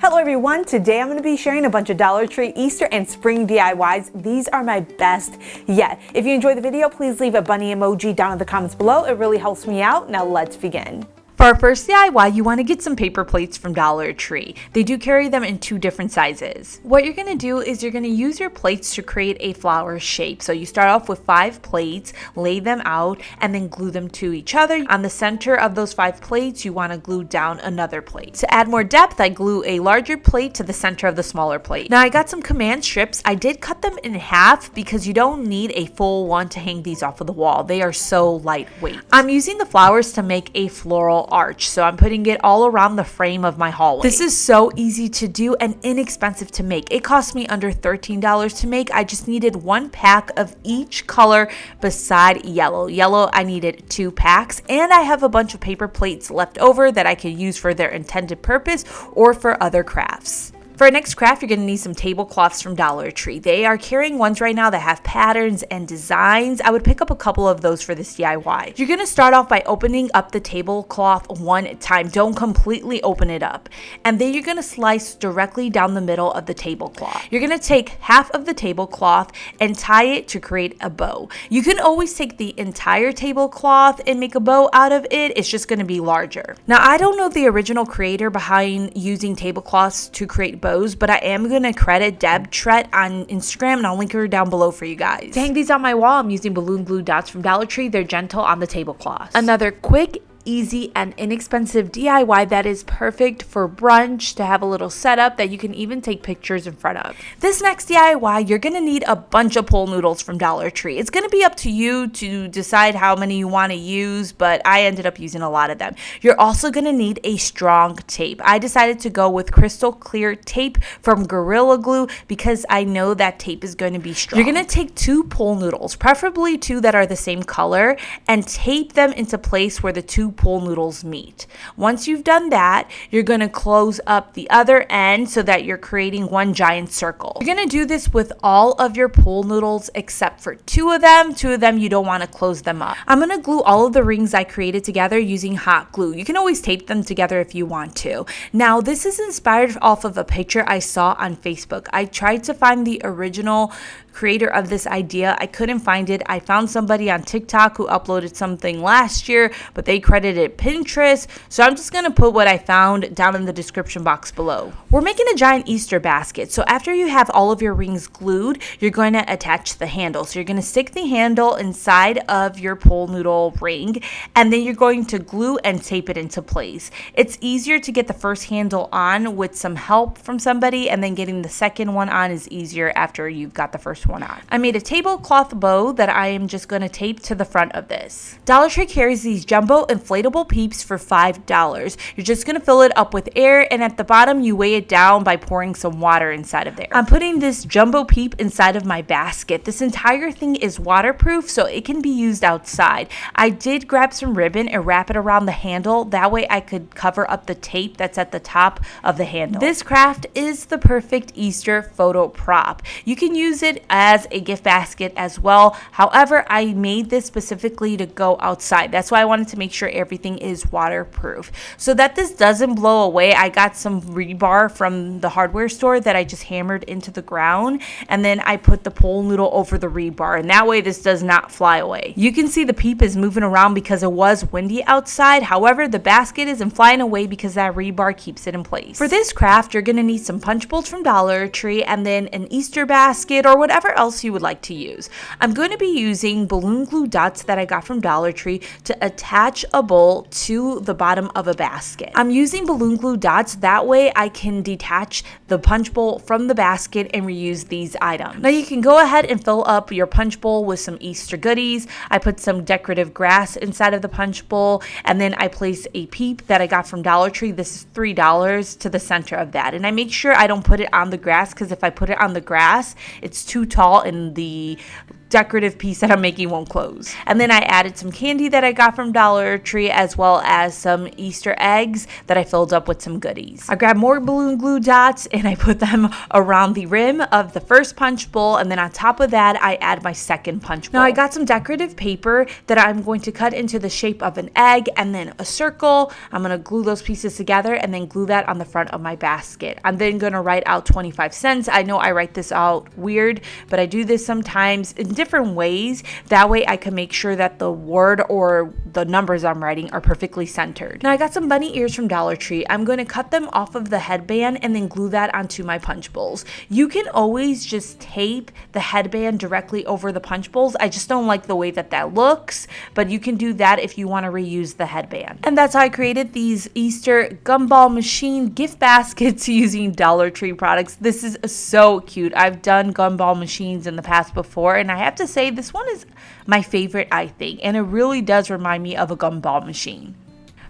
Hello everyone, today I'm going to be sharing a bunch of Dollar Tree Easter and spring DIYs. These are my best yet. If you enjoyed the video, please leave a bunny emoji down in the comments below. It really helps me out. Now let's begin. For our first DIY, you want to get some paper plates from Dollar Tree. They do carry them in 2 different sizes. What you're going to do is you're going to use your plates to create a flower shape. So you start off with 5 plates, lay them out, and then glue them to each other. On the center of those 5 plates, you want to glue down another plate. To add more depth, I glue a larger plate to the center of the smaller plate. Now I got some command strips. I did cut them in half because you don't need a full one to hang these off of the wall. They are so lightweight. I'm using the flowers to make a floral arch, so I'm putting it all around the frame of my hallway. This is so easy to do and inexpensive to make. It cost me under $13 to make. I just needed 1 pack of each color beside yellow. Yellow, I needed 2 packs, and I have a bunch of paper plates left over that I could use for their intended purpose or for other crafts. For our next craft, you're going to need some tablecloths from Dollar Tree. They are carrying ones right now that have patterns and designs. I would pick up a couple of those for this DIY. You're going to start off by opening up the tablecloth one time. Don't completely open it up. And then you're going to slice directly down the middle of the tablecloth. You're going to take half of the tablecloth and tie it to create a bow. You can always take the entire tablecloth and make a bow out of it. It's just going to be larger. Now, I don't know the original creator behind using tablecloths to create bows, but I am going to credit DEBTRETTE on Instagram, and I'll link her down below for you guys. To hang these on my wall, I'm using balloon glue dots from Dollar Tree. They're gentle on the tablecloth. Another quick, easy, and inexpensive DIY that is perfect for brunch, to have a little setup that you can even take pictures in front of. This next DIY, you're going to need a bunch of pool noodles from Dollar Tree. It's going to be up to you to decide how many you want to use, but I ended up using a lot of them. You're also going to need a strong tape. I decided to go with crystal clear tape from Gorilla Glue because I know that tape is going to be strong. You're going to take 2 pool noodles, preferably 2 that are the same color, and tape them into place where the 2 pool noodles meet. Once you've done that, you're going to close up the other end so that you're creating one giant circle. You're going to do this with all of your pool noodles except for 2 of them. 2 of them, you don't want to close them up. I'm going to glue all of the rings I created together using hot glue. You can always tape them together if you want to. Now, this is inspired off of a picture I saw on Facebook. I tried to find the original creator of this idea. I couldn't find it. I found somebody on TikTok who uploaded something last year, but they credited Pinterest. So I'm just going to put what I found down in the description box below. We're making a giant Easter basket. So after you have all of your rings glued, you're going to attach the handle. So you're going to stick the handle inside of your pool noodle ring, and then you're going to glue and tape it into place. It's easier to get the first handle on with some help from somebody, and then getting the second one on is easier after you've got the first one on. I made a tablecloth bow that I am just going to tape to the front of this. Dollar Tree carries these jumbo inflatable peeps for $5. You're just going to fill it up with air, and at the bottom you weigh it down by pouring some water inside of there. I'm putting this jumbo peep inside of my basket. This entire thing is waterproof, so it can be used outside. I did grab some ribbon and wrap it around the handle. That way I could cover up the tape that's at the top of the handle. This craft is the perfect Easter photo prop. You can use it as a gift basket as well. However, I made this specifically to go outside. That's why I wanted to make sure everything is waterproof. So that this doesn't blow away, I got some rebar from the hardware store that I just hammered into the ground, and then I put the pool noodle over the rebar, and that way this does not fly away. You can see the peep is moving around because it was windy outside. However, the basket isn't flying away because that rebar keeps it in place. For this craft, you're going to need some punch bowls from Dollar Tree, and then an Easter basket or whatever else you would like to use. I'm going to be using balloon glue dots that I got from Dollar Tree to attach a bowl to the bottom of a basket. I'm using balloon glue dots, that way I can detach the punch bowl from the basket and reuse these items. Now you can go ahead and fill up your punch bowl with some Easter goodies. I put some decorative grass inside of the punch bowl, and then I place a peep that I got from Dollar Tree. This is $3 to the center of that, and I make sure I don't put it on the grass, because if I put it on the grass, it's too tall and the decorative piece that I'm making won't close. And then I added some candy that I got from Dollar Tree, as well as some Easter eggs that I filled up with some goodies. I grabbed more balloon glue dots and I put them around the rim of the first punch bowl, and then on top of that I add my second punch bowl. Now I got some decorative paper that I'm going to cut into the shape of an egg and then a circle. I'm going to glue those pieces together and then glue that on the front of my basket. I'm then going to write out 25 cents. I know I write this out weird, but I do this sometimes in different ways. That way I can make sure that the word or the numbers I'm writing are perfectly centered. Now I got some bunny ears from Dollar Tree. I'm going to cut them off of the headband and then glue that onto my punch bowls. You can always just tape the headband directly over the punch bowls. I just don't like the way that looks, but you can do that if you want to reuse the headband. And that's how I created these Easter gumball machine gift baskets using Dollar Tree products. This is so cute. I've done gumball machines in the past before, and I have to say this one is my favorite, I think, and it really does remind me of a gumball machine.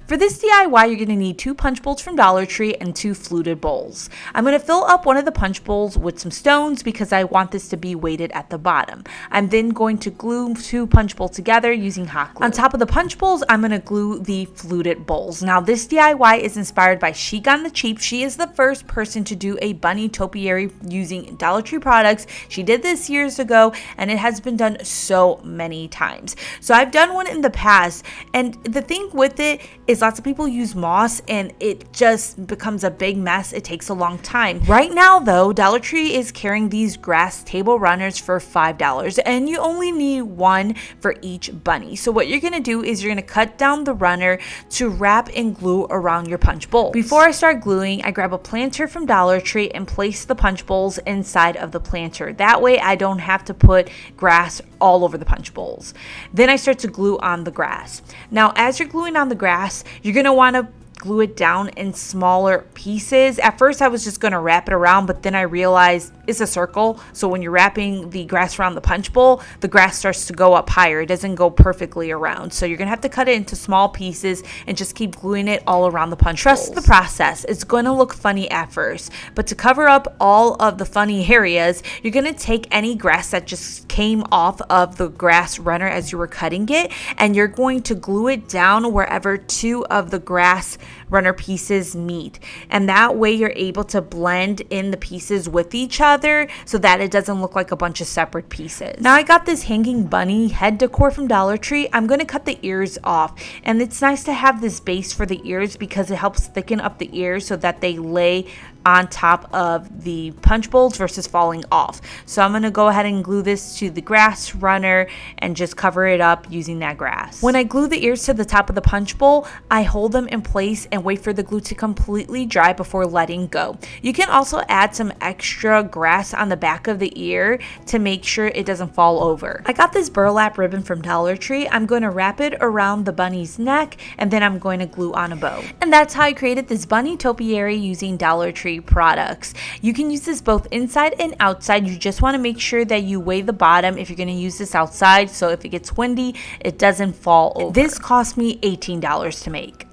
For this DIY, you're going to need 2 punch bowls from Dollar Tree and 2 fluted bowls. I'm going to fill up one of the punch bowls with some stones because I want this to be weighted at the bottom. I'm then going to glue 2 punch bowls together using hot glue. On top of the punch bowls, I'm going to glue the fluted bowls. Now this DIY is inspired by CHICONTHECHEAP. She is the first person to do a bunny topiary using Dollar Tree products. She did this years ago and it has been done so many times. So I've done one in the past, and the thing with it is lots of people use moss and it just becomes a big mess. It takes a long time. Right now though, Dollar Tree is carrying these grass table runners for $5, and you only need 1 for each bunny. So what you're going to do is you're going to cut down the runner to wrap and glue around your punch bowl. Before I start gluing, I grab a planter from Dollar Tree and place the punch bowls inside of the planter. That way I don't have to put grass all over the punch bowls. Then I start to glue on the grass. Now as you're gluing on the grass, you're going to want to glue it down in smaller pieces. At first I was just going to wrap it around, but then I realized it's a circle, so when you're wrapping the grass around the punch bowl, the grass starts to go up higher. It doesn't go perfectly around, so you're gonna have to cut it into small pieces and just keep gluing it all around the punch bowls. Trust the process. It's going to look funny at first, but to cover up all of the funny areas, you're going to take any grass that just came off of the grass runner as you were cutting it, and you're going to glue it down wherever 2 of the grass runner pieces meet, and that way you're able to blend in the pieces with each other so that it doesn't look like a bunch of separate pieces. Now I got this hanging bunny head decor from Dollar Tree. I'm going to cut the ears off, and it's nice to have this base for the ears because it helps thicken up the ears so that they lay on top of the punch bowls versus falling off. So I'm going to go ahead and glue this to the grass runner and just cover it up using that grass. When I glue the ears to the top of the punch bowl, I hold them in place and wait for the glue to completely dry before letting go. You can also add some extra grass on the back of the ear to make sure it doesn't fall over. I got this burlap ribbon from Dollar Tree. I'm going to wrap it around the bunny's neck, and then I'm going to glue on a bow. And that's how I created this bunny topiary using Dollar Tree products. You can use this both inside and outside. You just want to make sure that you weigh the bottom if you're going to use this outside, so if it gets windy it doesn't fall over. This cost me $18 to make.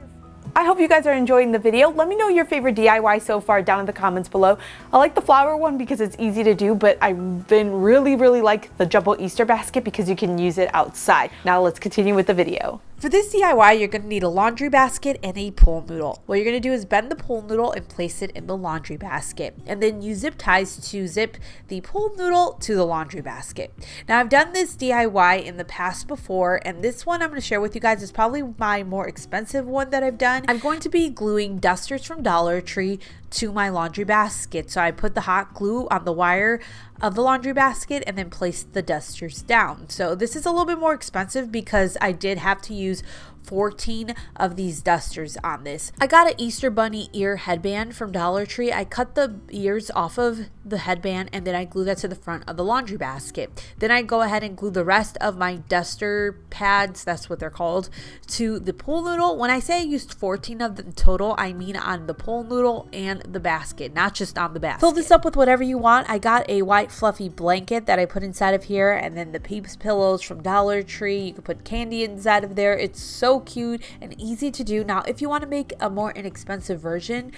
I hope you guys are enjoying the video. Let me know your favorite DIY so far down in the comments below. I like the flower one because it's easy to do, but I've been really like the jumbo Easter basket because you can use it outside. Now let's continue with the video. For this DIY, you're going to need a laundry basket and a pool noodle. What you're going to do is bend the pool noodle and place it in the laundry basket, and then use zip ties to zip the pool noodle to the laundry basket. Now I've done this DIY in the past before, and this one I'm going to share with you guys is probably my more expensive one that I've done. I'm going to be gluing dusters from Dollar Tree to my laundry basket. So I put the hot glue on the wire of the laundry basket and then placed the dusters down. So this is a little bit more expensive because I did have to use 14 of these dusters on this. I got an Easter bunny ear headband from Dollar Tree. I cut the ears off of the headband and then I glue that to the front of the laundry basket. Then I go ahead and glue the rest of my duster pads, that's what they're called, to the pool noodle. When I say I used 14 of them total, I mean on the pool noodle and the basket, not just on the basket. Fill this up with whatever you want. I got a white fluffy blanket that I put inside of here, and then the Peeps pillows from Dollar Tree. You can put candy inside of there. It's so cute and easy to do. Now if you want to make a more inexpensive version,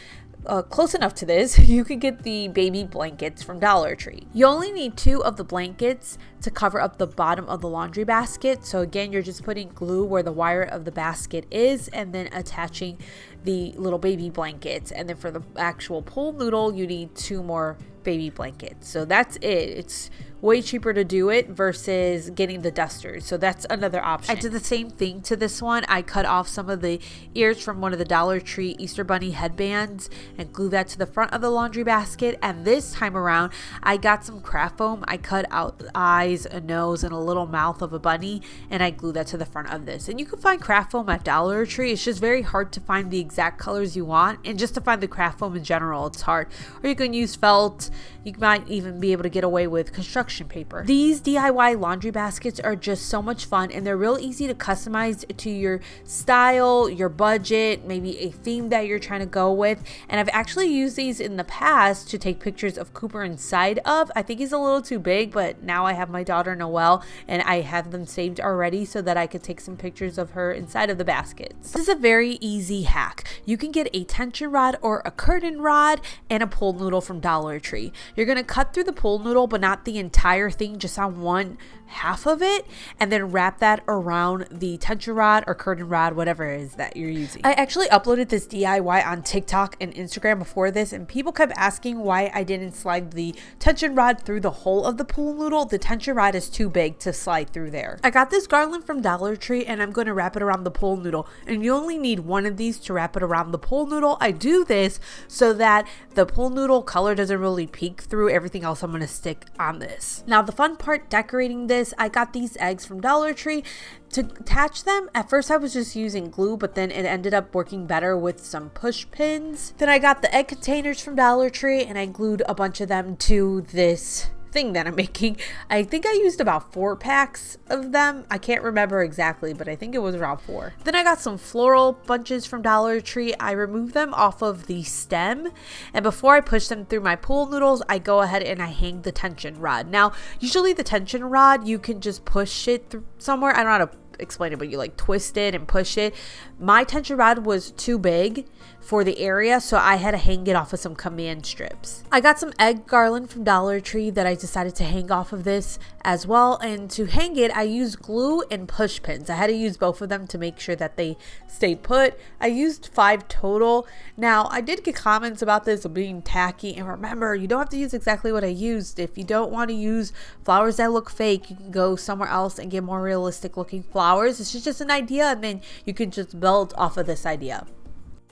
close enough to this, you could get the baby blankets from Dollar Tree. You only need 2 of the blankets to cover up the bottom of the laundry basket. So again, you're just putting glue where the wire of the basket is and then attaching the little baby blankets. And then for the actual pool noodle, you need 2 more baby blankets. So that's it. It's way cheaper to do it versus getting the dusters. So that's another option. I did the same thing to this one. I cut off some of the ears from one of the Dollar Tree Easter Bunny headbands and glued that to the front of the laundry basket. And this time around, I got some craft foam. I cut out eyes, a nose, and a little mouth of a bunny, and I glued that to the front of this. And you can find craft foam at Dollar Tree. It's just very hard to find the exact colors you want, and just to find the craft foam in general, it's hard. Or you can use felt. You might even be able to get away with construction paper. These DIY laundry baskets are just so much fun, and they're real easy to customize to your style, your budget, maybe a theme that you're trying to go with. And I've actually used these in the past to take pictures of Cooper inside of. I think he's a little too big, but now I have my daughter Noelle and I have them saved already so that I could take some pictures of her inside of the baskets. This is a very easy hack. You can get a tension rod or a curtain rod and a pool noodle from Dollar Tree. You're going to cut through the pool noodle, but not the entire thing, just on one half of it, and then wrap that around the tension rod or curtain rod, whatever it is that you're using. I actually uploaded this DIY on TikTok and Instagram before this, and people kept asking why I didn't slide the tension rod through the hole of the pool noodle. The tension rod is too big to slide through there. I got this garland from Dollar Tree, and I'm going to wrap it around the pool noodle, and you only need 1 of these to wrap it around the pool noodle. I do this so that the pool noodle color doesn't really peek through everything else I'm going to stick on this. Now the fun part decorating this, I got these eggs from Dollar Tree. To attach them, at first I was just using glue, but then it ended up working better with some push pins. Then I got the egg containers from Dollar Tree and I glued a bunch of them to this thing that I'm making. I think I used about 4 packs of them. I can't remember exactly, but I think it was around 4. Then I got some floral bunches from Dollar Tree. I removed them off of the stem, and before I push them through my pool noodles, I go ahead and I hang the tension rod. Now, usually the tension rod, you can just push it through somewhere. I don't know how to explain it, but you like twist it and push it. My tension rod was too big for the area, so I had to hang it off of some command strips. I got some egg garland from Dollar Tree that I decided to hang off of this as well, and to hang it I used glue and push pins. I had to use both of them to make sure that they stayed put. I used 5 total. Now I did get comments about this being tacky, and remember, you don't have to use exactly what I used. If you don't want to use flowers that look fake, you can go somewhere else and get more realistic looking flowers. This is just an idea, and then you can just build off of this idea.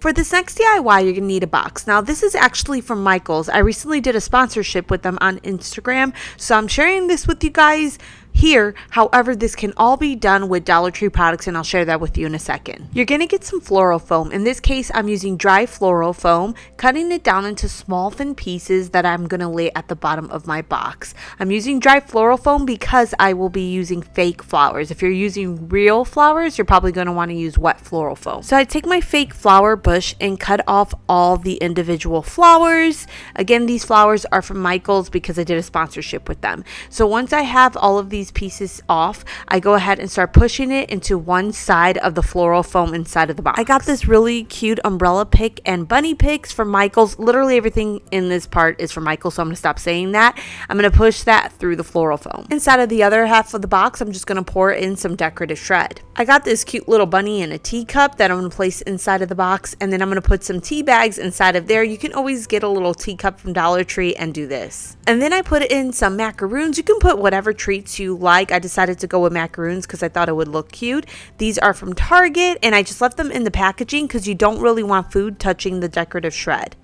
For this next DIY, you're going to need a box. Now, this is actually from Michaels. I recently did a sponsorship with them on Instagram, so I'm sharing this with you guys here. However, this can all be done with Dollar Tree products, and I'll share that with you in a second. You're going to get some floral foam. In this case, I'm using dry floral foam, cutting it down into small thin pieces that I'm going to lay at the bottom of my box. I'm using dry floral foam because I will be using fake flowers. If you're using real flowers, you're probably going to want to use wet floral foam. So I take my fake flower bush and cut off all the individual flowers. Again, these flowers are from Michaels because I did a sponsorship with them. So once I have all of these pieces off, I go ahead and start pushing it into one side of the floral foam inside of the box. I got this really cute umbrella pick and bunny picks from Michaels. Literally everything in this part is from Michaels, so I'm going to stop saying that. I'm going to push that through the floral foam. Inside of the other half of the box, I'm just going to pour in some decorative shred. I got this cute little bunny in a teacup that I'm going to place inside of the box, and then I'm going to put some tea bags inside of there. You can always get a little teacup from Dollar Tree and do this. And then I put in some macaroons. You can put whatever treats you like. I decided to go with macaroons because I thought it would look cute. These are from Target, and I just left them in the packaging because you don't really want food touching the decorative shred.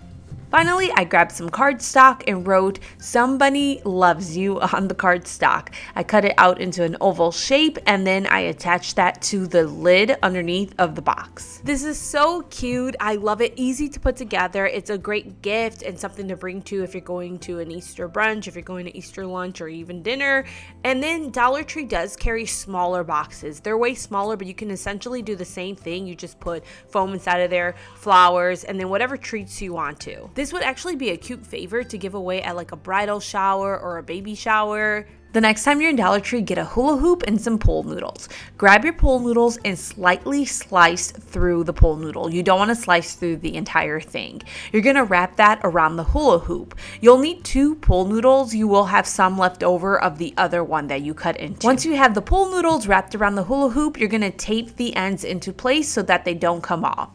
Finally, I grabbed some cardstock and wrote "Somebody loves you" on the cardstock. I cut it out into an oval shape, and then I attached that to the lid underneath of the box. This is so cute. I love it. Easy to put together. It's a great gift and something to bring to if you're going to an Easter brunch, if you're going to Easter lunch, or even dinner. And then Dollar Tree does carry smaller boxes. They're way smaller, but you can essentially do the same thing. You just put foam inside of there, flowers, and then whatever treats you want to. This would actually be a cute favor to give away at like a bridal shower or a baby shower. The next time you're in Dollar Tree, get a hula hoop and some pool noodles. Grab your pool noodles and slightly slice through the pool noodle. You don't want to slice through the entire thing. You're going to wrap that around the hula hoop. You'll need 2 pool noodles. You will have some left over of the other one that you cut into. Once you have the pool noodles wrapped around the hula hoop, you're going to tape the ends into place so that they don't come off.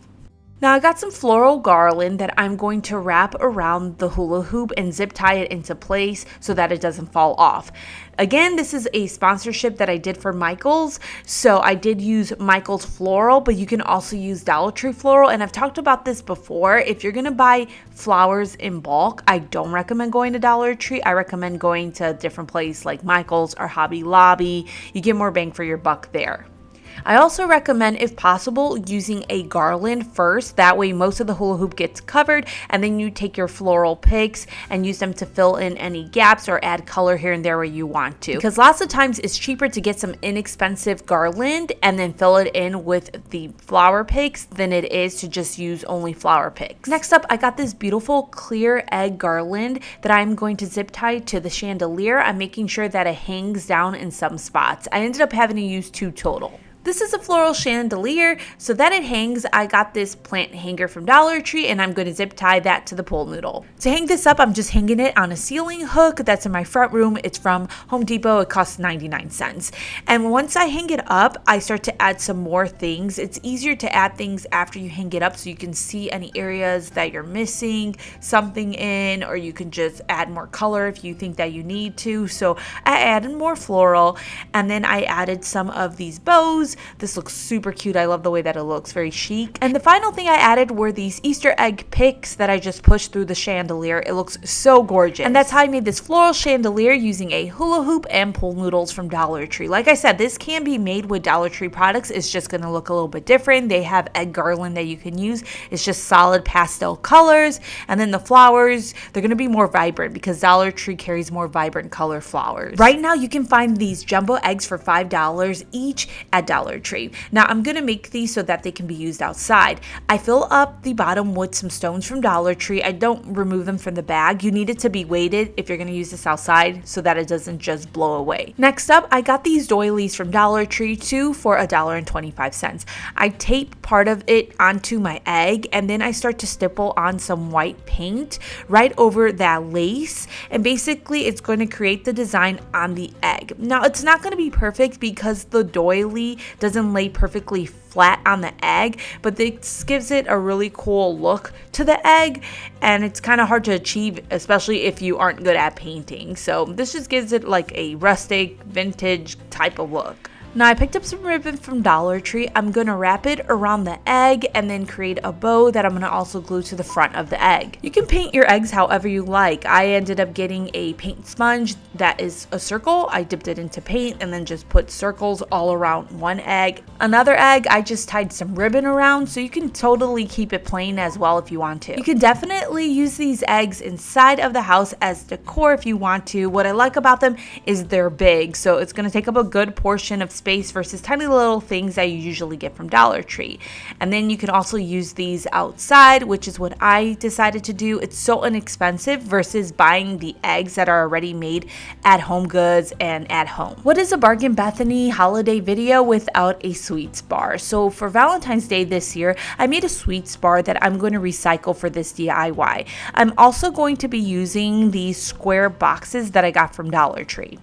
Now I got some floral garland that I'm going to wrap around the hula hoop and zip tie it into place so that it doesn't fall off. Again, this is a sponsorship that I did for Michaels, so I did use Michaels floral, but you can also use Dollar Tree floral, and I've talked about this before. If you're gonna buy flowers in bulk, I don't recommend going to Dollar Tree. I recommend going to a different place like Michaels or Hobby Lobby. You get more bang for your buck there. I also recommend, if possible, using a garland first. That way most of the hula hoop gets covered, and then you take your floral picks and use them to fill in any gaps or add color here and there where you want to. Because lots of times it's cheaper to get some inexpensive garland and then fill it in with the flower picks than it is to just use only flower picks. Next up, I got this beautiful clear egg garland that I'm going to zip tie to the chandelier. I'm making sure that it hangs down in some spots. I ended up having to use 2 total. This is a floral chandelier, so that it hangs. I got this plant hanger from Dollar Tree, and I'm going to zip tie that to the pool noodle. To hang this up, I'm just hanging it on a ceiling hook that's in my front room. It's from Home Depot. It costs 99 cents. And once I hang it up, I start to add some more things. It's easier to add things after you hang it up so you can see any areas that you're missing something in, or you can just add more color if you think that you need to. So I added more floral, and then I added some of these bows. This looks super cute. I love the way that it looks, very chic. And the final thing I added were these Easter egg picks that I just pushed through the chandelier. It looks so gorgeous. And that's how I made this floral chandelier using a hula hoop and pool noodles from Dollar Tree. Like I said, this can be made with Dollar Tree products. It's just going to look a little bit different. They have egg garland that you can use. It's just solid pastel colors. And then the flowers, they're going to be more vibrant because Dollar Tree carries more vibrant color flowers. Right now, you can find these jumbo eggs for $5 each at Dollar Tree. Now I'm going to make these so that they can be used outside. I fill up the bottom with some stones from Dollar Tree. I don't remove them from the bag. You need it to be weighted if you're going to use this outside so that it doesn't just blow away. Next up, I got these doilies from Dollar Tree too for $1.25. I tape part of it onto my egg, and then I start to stipple on some white paint right over that lace, and basically it's going to create the design on the egg. Now it's not going to be perfect because the doily doesn't lay perfectly flat on the egg, but this gives it a really cool look to the egg, and it's kind of hard to achieve, especially if you aren't good at painting. So this just gives it like a rustic, vintage type of look. Now I picked up some ribbon from Dollar Tree. I'm going to wrap it around the egg and then create a bow that I'm going to also glue to the front of the egg. You can paint your eggs however you like. I ended up getting a paint sponge that is a circle. I dipped it into paint and then just put circles all around one egg. Another egg, I just tied some ribbon around, so you can totally keep it plain as well if you want to. You can definitely use these eggs inside of the house as decor if you want to. What I like about them is they're big, so it's going to take up a good portion of space versus tiny little things that you usually get from Dollar Tree. And then you can also use these outside, which is what I decided to do. It's so inexpensive versus buying the eggs that are already made at Home Goods and at home. What is a Bargain Bethany holiday video without a sweets bar? So for Valentine's Day this year, I made a sweets bar that I'm going to recycle for this DIY. I'm also going to be using these square boxes that I got from Dollar Tree.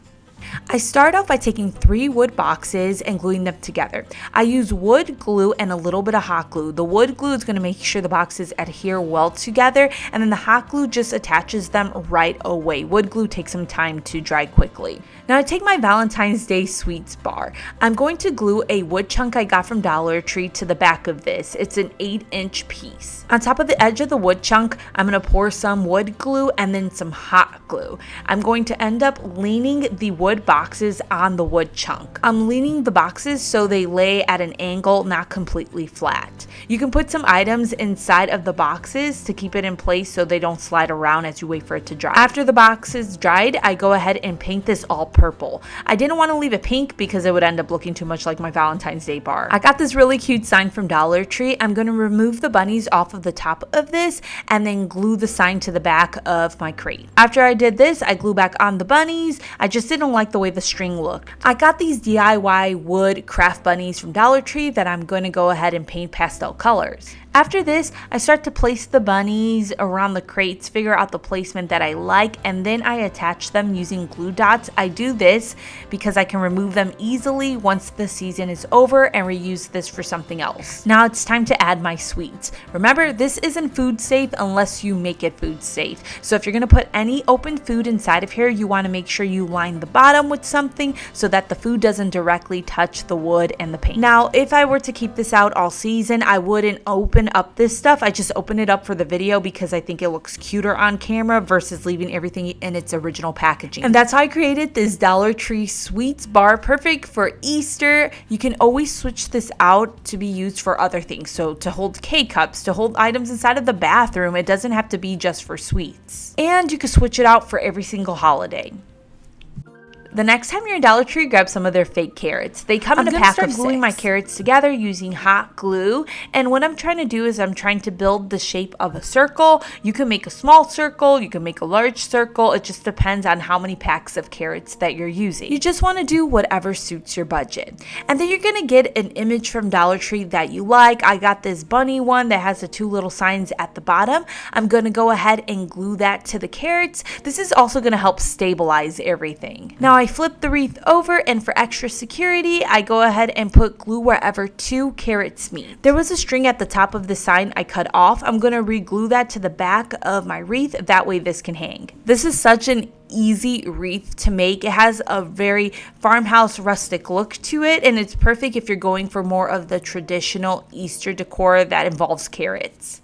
I start off by taking 3 wood boxes and gluing them together. I use wood glue and a little bit of hot glue. The wood glue is going to make sure the boxes adhere well together, and then the hot glue just attaches them right away. Wood glue takes some time to dry quickly. Now I take my Valentine's Day sweets bar. I'm going to glue a wood chunk I got from Dollar Tree to the back of this. It's an 8-inch piece. On top of the edge of the wood chunk, I'm going to pour some wood glue and then some hot glue. I'm going to end up leaning the wood boxes on the wood chunk. I'm leaning the boxes so they lay at an angle, not completely flat. You can put some items inside of the boxes to keep it in place so they don't slide around as you wait for it to dry. After the boxes dried, I go ahead and paint this all purple. I didn't want to leave it pink because it would end up looking too much like my Valentine's Day bar. I got this really cute sign from Dollar Tree. I'm going to remove the bunnies off of the top of this and then glue the sign to the back of my crate. After I did this, I glue back on the bunnies. I just didn't like the way the string looked. I got these DIY wood craft bunnies from Dollar Tree that I'm going to go ahead and paint pastel colors. After this, I start to place the bunnies around the crates, figure out the placement that I like, and then I attach them using glue dots. I do this because I can remove them easily once the season is over and reuse this for something else. Now it's time to add my sweets. Remember, this isn't food safe unless you make it food safe. So if you're gonna put any open food inside of here, you wanna make sure you line the bottom with something so that the food doesn't directly touch the wood and the paint. Now, if I were to keep this out all season, I wouldn't open up this stuff. I just open it up for the video because I think it looks cuter on camera versus leaving everything in its original packaging. And that's how I created this Dollar Tree sweets bar, perfect for Easter. You can always switch this out to be used for other things. So to hold K-cups, to hold items inside of the bathroom. It doesn't have to be just for sweets. And you can switch it out for every single holiday. The next time you're in Dollar Tree, grab some of their fake carrots. They come in a pack of 6. I'm gluing my carrots together using hot glue. And what I'm trying to do is I'm trying to build the shape of a circle. You can make a small circle, you can make a large circle. It just depends on how many packs of carrots that you're using. You just want to do whatever suits your budget. And then you're going to get an image from Dollar Tree that you like. I got this bunny one that has the 2 little signs at the bottom. I'm going to go ahead and glue that to the carrots. This is also going to help stabilize everything. Now I flip the wreath over, and for extra security, I go ahead and put glue wherever 2 carrots meet. There was a string at the top of the sign I cut off. I'm going to re-glue that to the back of my wreath. That way this can hang. This is such an easy wreath to make. It has a very farmhouse rustic look to it, and it's perfect if you're going for more of the traditional Easter decor that involves carrots.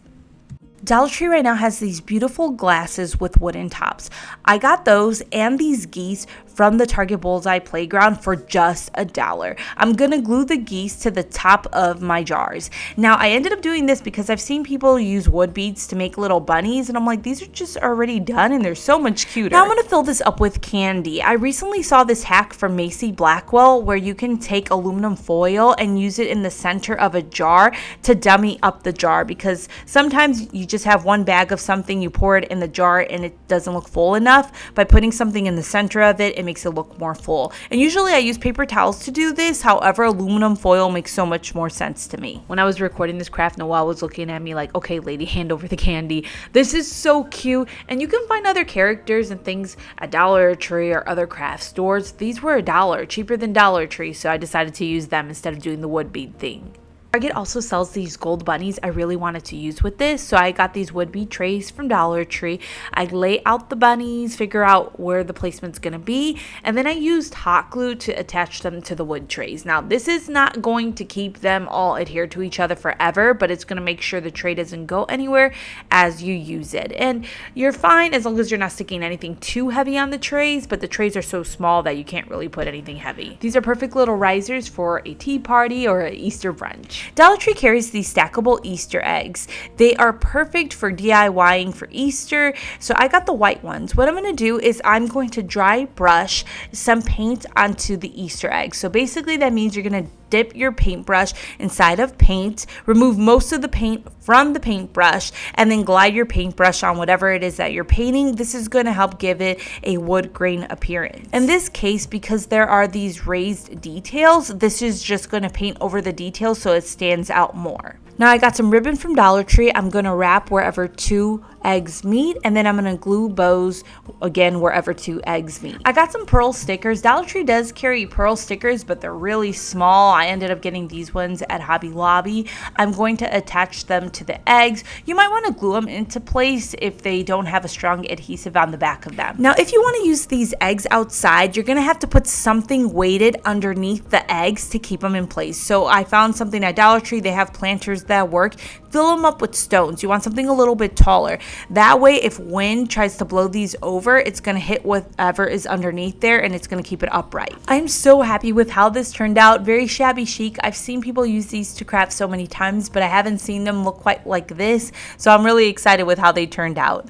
Dollar Tree right now has these beautiful glasses with wooden tops. I got those and these geese from the Target Bullseye Playground for just $1. I'm gonna glue the geese to the top of my jars. Now I ended up doing this because I've seen people use wood beads to make little bunnies, and I'm like, these are just already done and they're so much cuter. Now I'm gonna fill this up with candy. I recently saw this hack from MACY Blackwell where you can take aluminum foil and use it in the center of a jar to dummy up the jar, because sometimes you just have one bag of something, you pour it in the jar and it doesn't look full enough. By putting something in the center of it, it makes it look more full. And usually I use paper towels to do this. However, aluminum foil makes so much more sense to me. When I was recording this craft, Noelle was looking at me like, okay lady, hand over the candy. This is so cute. And you can find other characters and things at Dollar Tree or other craft stores. These were $1, cheaper than Dollar Tree, so I decided to use them instead of doing the wood bead thing. Target also sells these gold bunnies I really wanted to use with this, so I got these wood bead trays from Dollar Tree. I lay out the bunnies, figure out where the placement's gonna be, and then I used hot glue to attach them to the wood trays. Now this is not going to keep them all adhered to each other forever, but it's gonna make sure the tray doesn't go anywhere as you use it. And you're fine as long as you're not sticking anything too heavy on the trays, but the trays are so small that you can't really put anything heavy. These are perfect little risers for a tea party or an Easter brunch. Dollar Tree carries these stackable Easter eggs. They are perfect for DIYing for Easter, so I got the white ones. What I'm going to do is I'm going to dry brush some paint onto the Easter eggs. So basically that means you're going to dip your paintbrush inside of paint, remove most of the paint from the paintbrush, and then glide your paintbrush on whatever it is that you're painting. This is going to help give it a wood grain appearance. In this case, because there are these raised details, this is just going to paint over the details so it stands out more. Now I got some ribbon from Dollar Tree. I'm going to wrap wherever 2 eggs meet, and then I'm going to glue bows again wherever 2 eggs meet. I got some pearl stickers. Dollar Tree does carry pearl stickers, but they're really small. I ended up getting these ones at Hobby Lobby. I'm going to attach them to the eggs. You might want to glue them into place if they don't have a strong adhesive on the back of them. Now if you want to use these eggs outside, you're going to have to put something weighted underneath the eggs to keep them in place. So I found something at Dollar Tree. They have planters pillars that work, fill them up with stones. You want something a little bit taller. That way, if wind tries to blow these over, it's going to hit whatever is underneath there and it's going to keep it upright. I'm so happy with how this turned out. Very shabby chic. I've seen people use these to craft so many times, but I haven't seen them look quite like this. So I'm really excited with how they turned out.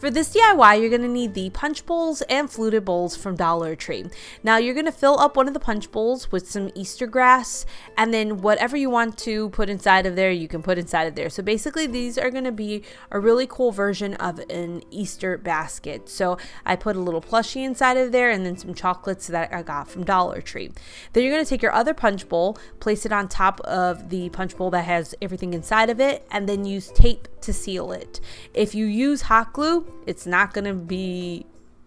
For this DIY, you're going to need the punch bowls and fluted bowls from Dollar Tree. Now you're going to fill up one of the punch bowls with some Easter grass, and then whatever you want to put inside of there, you can put inside of there. So basically these are going to be a really cool version of an Easter basket. So I put a little plushie inside of there and then some chocolates that I got from Dollar Tree. Then you're going to take your other punch bowl, place it on top of the punch bowl that has everything inside of it, and then use tape to seal it. If you use hot glue, it's not going to be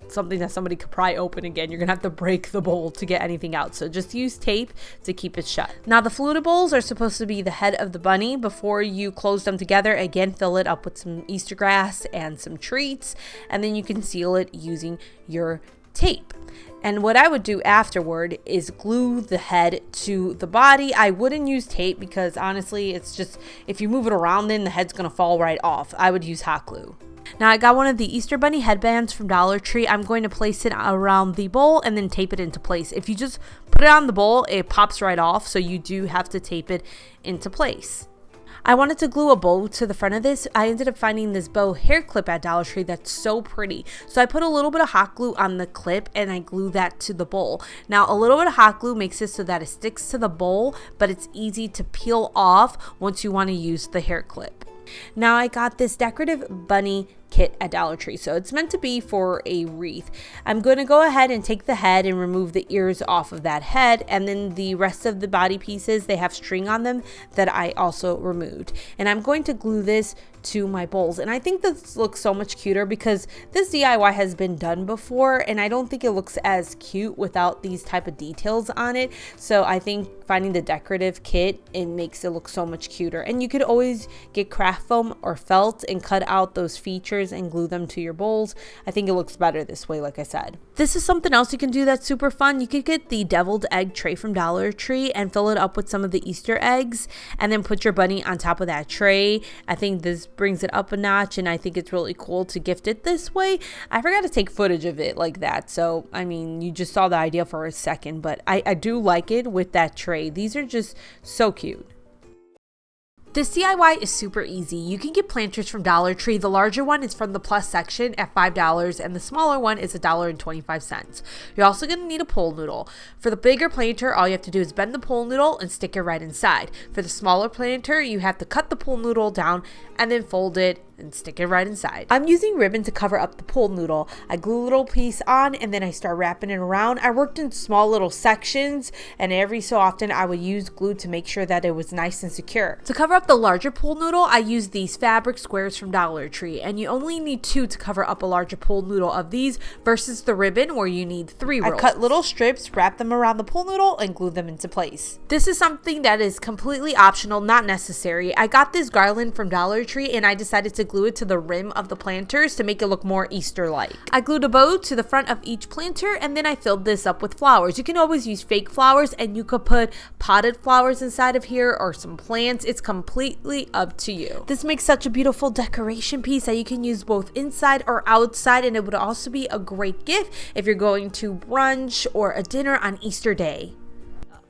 something that somebody could pry open again. You're going to have to break the bowl to get anything out. So just use tape to keep it shut. Now the fluted bowls are supposed to be the head of the bunny. Before you close them together, again, fill it up with some Easter grass and some treats, and then you can seal it using your tape. And what I would do afterward is glue the head to the body. I wouldn't use tape because honestly, it's just, if you move it around, then the head's going to fall right off. I would use hot glue. Now I got one of the Easter Bunny headbands from Dollar Tree. I'm going to place it around the bowl and then tape it into place. If you just put it on the bowl, it pops right off, so you do have to tape it into place. I wanted to glue a bow to the front of this. I ended up finding this bow hair clip at Dollar Tree that's so pretty. So I put a little bit of hot glue on the clip and I glue that to the bowl. Now a little bit of hot glue makes it so that it sticks to the bowl, but it's easy to peel off once you want to use the hair clip. Now I got this decorative bunny kit at Dollar Tree, so it's meant to be for a wreath. I'm going to go ahead and take the head and remove the ears off of that head, and then the rest of the body pieces, they have string on them that I also removed. And I'm going to glue this to my bowls, and I think this looks so much cuter because this DIY has been done before and I don't think it looks as cute without these type of details on it. So I think finding the decorative kit, it makes it look so much cuter. And you could always get craft foam or felt and cut out those features and glue them to your bowls. I think it looks better this way, like I said. This is something else you can do that's super fun. You could get the deviled egg tray from Dollar Tree and fill it up with some of the Easter eggs and then put your bunny on top of that tray. I think this brings it up a notch and I think it's really cool to gift it this way. I forgot to take footage of it like that, so I mean, you just saw the idea for a second, but I do like it with that tray. These are just so cute. This DIY is super easy. You can get planters from Dollar Tree. The larger one is from the plus section at $5 and the smaller one is $1.25. You're also going to need a pole noodle. For the bigger planter, all you have to do is bend the pole noodle and stick it right inside. For the smaller planter, you have to cut the pole noodle down and then fold it and stick it right inside. I'm using ribbon to cover up the pole noodle. I glue a little piece on and then I start wrapping it around. I worked in small little sections and every so often I would use glue to make sure that it was nice and secure. To cover up the larger pole noodle, I use these fabric squares from Dollar Tree, and you only need 2 to cover up a larger pole noodle of these versus the ribbon where you need 3 rolls. I cut little strips, wrap them around the pole noodle and glue them into place. This is something that is completely optional, not necessary. I got this garland from Dollar Tree and I decided to glue it to the rim of the planters to make it look more Easter-like. I glued a bow to the front of each planter and then I filled this up with flowers. You can always use fake flowers and you could put potted flowers inside of here or some plants. It's completely up to you. This makes such a beautiful decoration piece that you can use both inside or outside, and it would also be a great gift if you're going to brunch or a dinner on Easter Day.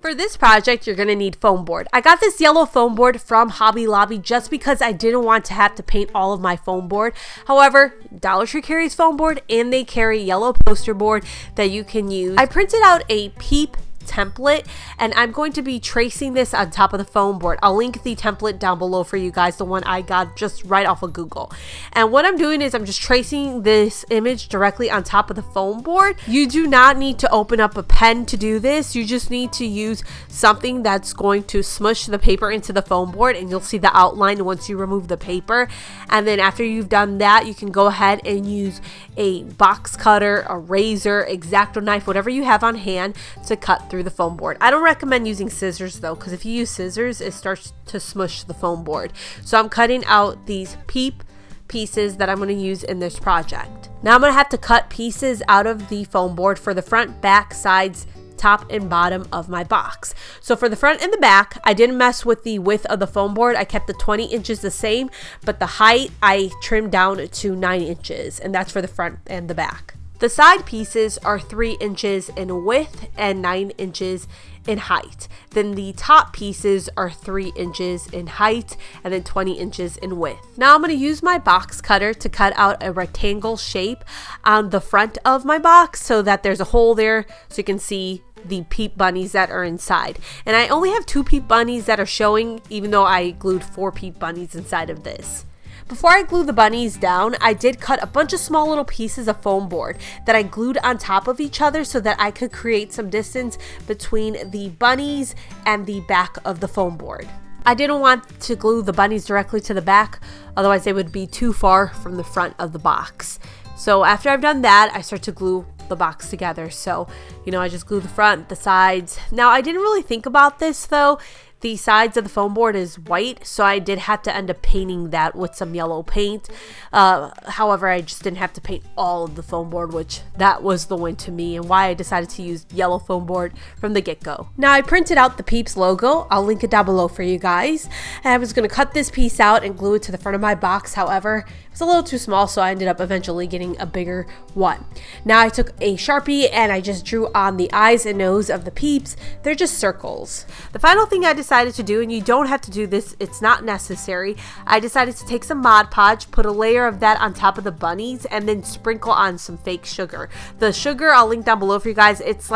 For this project, you're going to need foam board. I got this yellow foam board from Hobby Lobby just because I didn't want to have to paint all of my foam board. However, Dollar Tree carries foam board and they carry yellow poster board that you can use. I printed out a peep template and I'm going to be tracing this on top of the foam board. I'll link the template down below for you guys, the one I got just right off of Google. And what I'm doing is I'm just tracing this image directly on top of the foam board. You do not need to open up a pen to do this. You just need to use something that's going to smush the paper into the foam board and you'll see the outline once you remove the paper. And then after you've done that, you can go ahead and use a box cutter, a razor, X-Acto knife, whatever you have on hand to cut through the foam board. I don't recommend using scissors though, because if you use scissors, it starts to smush the foam board. So I'm cutting out these peep pieces that I'm going to use in this project. Now I'm going to have to cut pieces out of the foam board for the front, back, sides, top and bottom of my box. So for the front and the back, I didn't mess with the width of the foam board. I kept the 20 inches the same, but the height I trimmed down to 9 inches, and that's for the front and the back. The side pieces are 3 inches in width and 9 inches in height. Then the top pieces are 3 inches in height and then 20 inches in width. Now I'm going to use my box cutter to cut out a rectangle shape on the front of my box so that there's a hole there so you can see the peep bunnies that are inside. And I only have 2 peep bunnies that are showing, even though I glued 4 peep bunnies inside of this. Before I glue the bunnies down, I did cut a bunch of small little pieces of foam board that I glued on top of each other so that I could create some distance between the bunnies and the back of the foam board. I didn't want to glue the bunnies directly to the back, otherwise they would be too far from the front of the box. So after I've done that, I start to glue the box together. So, I just glue the front, the sides. Now, I didn't really think about this though. The sides of the foam board is white, so I did have to end up painting that with some yellow paint. However, I just didn't have to paint all of the foam board, which that was the win to me and why I decided to use yellow foam board from the get-go. Now, I printed out the Peeps logo. I'll link it down below for you guys. And I was going to cut this piece out and glue it to the front of my box. However, it was a little too small, so I ended up eventually getting a bigger one. Now, I took a Sharpie and I just drew on the eyes and nose of the Peeps. They're just circles. The final thing I decided to do, and you don't have to do this, it's not necessary, I decided to take some Mod Podge, put a layer of that on top of the bunnies, and then sprinkle on some fake sugar. The sugar I'll link down below for you guys. It's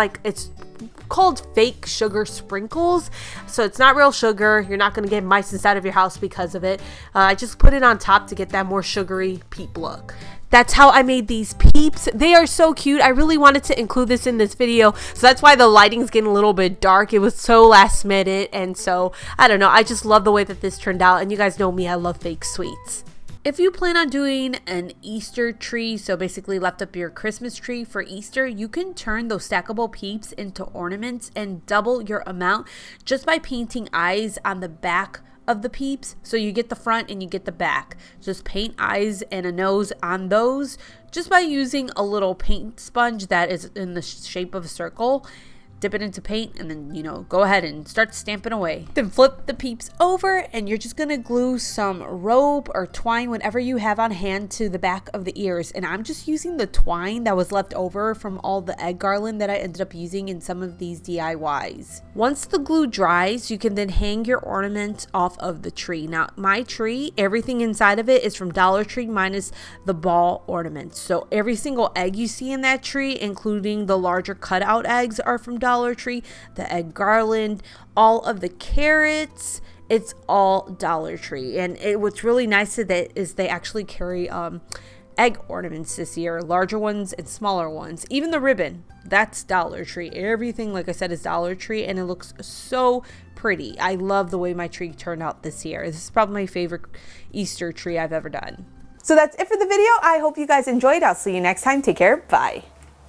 called fake sugar sprinkles, so it's not real sugar. You're not going to get mice inside of your house because of it. I just put it on top to get that more sugary peep look. That's how I made these Peeps. They are so cute. I really wanted to include this in this video, so that's why the lighting's getting a little bit dark. It was so last minute, and so I don't know. I just love the way that this turned out, and you guys know me, I love fake sweets. If you plan on doing an Easter tree, so basically left up your Christmas tree for Easter, you can turn those stackable Peeps into ornaments and double your amount just by painting eyes on the back of the Peeps. So you get the front and you get the back. Just paint eyes and a nose on those just by using a little paint sponge that is in the shape of a circle. Dip it into paint and then, go ahead and start stamping away. Then flip the Peeps over and you're just gonna glue some rope or twine, whatever you have on hand, to the back of the ears. And I'm just using the twine that was left over from all the egg garland that I ended up using in some of these DIYs. Once the glue dries, you can then hang your ornament off of the tree. Now, my tree, everything inside of it is from Dollar Tree minus the ball ornaments. So every single egg you see in that tree, including the larger cutout eggs, are from Dollar Tree. The egg garland, all of the carrots, it's all Dollar Tree. And what's really nice of it is they actually carry egg ornaments this year, larger ones and smaller ones. Even the ribbon, that's Dollar Tree. Everything, like I said, is Dollar Tree, and it looks so pretty. I love the way my tree turned out this year. This is probably my favorite Easter tree I've ever done. So that's it for the video. I hope you guys enjoyed. I'll see you next time. Take care. Bye.